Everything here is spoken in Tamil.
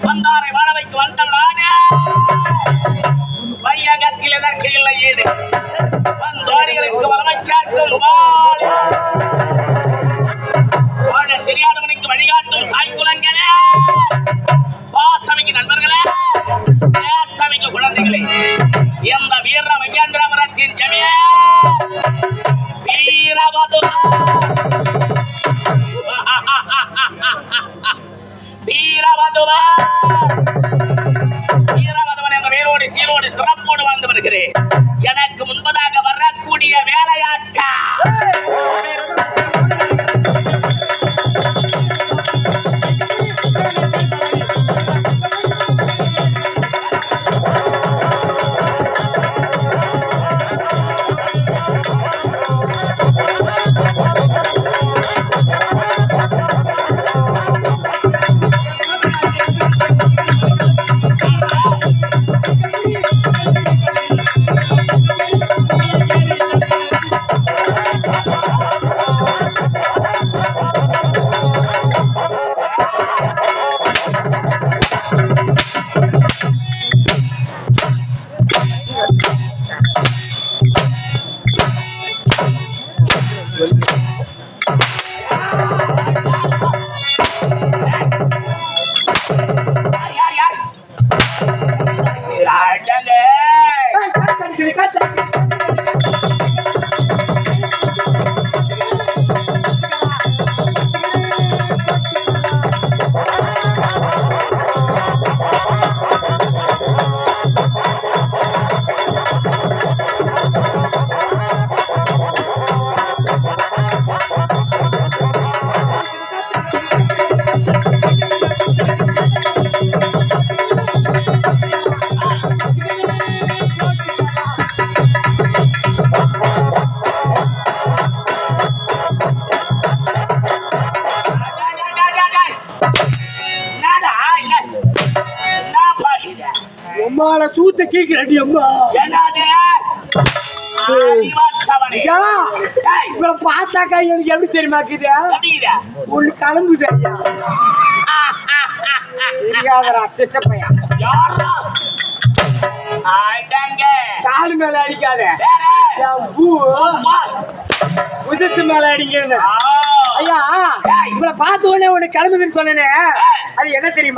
வந்தாரை வாழவைக்கு வந்த நாடு வையகத்தில் எதற்கு இல்லை ஏது வந்தாரிகளுக்கு வளமை சேர்க்கும் வாழ தெரியாதவனுக்கு வழிகாட்டும் தாய்க்குலங்களே, பாசமிக்கு நண்பர்களே, தேசமிக்கு குழந்தைகளே, எந்த வீர மகேந்திரபுரத்தின் ஜமிய வீரவது வீரவதவன் என்ற வேரோடு சீரோடு சிறப்போடு வாழ்ந்து வருகிறேன். எனக்கு முன்பதாக வரக்கூடிய வேலையாட்கா சூத்த கேக்குறடி அம்மா. பார்த்தாக்கா எனக்கு எப்படி தெரியுமா ஒண்ணு கிளம்பு சரியா காலு மேல அடிக்காத, உதத்து மேல அடிக்க. ஐயா இவளை பார்த்த உடனே உனக்கு கிளம்புதுன்னு சொன்னேனே, அது என்ன தெரியுமா?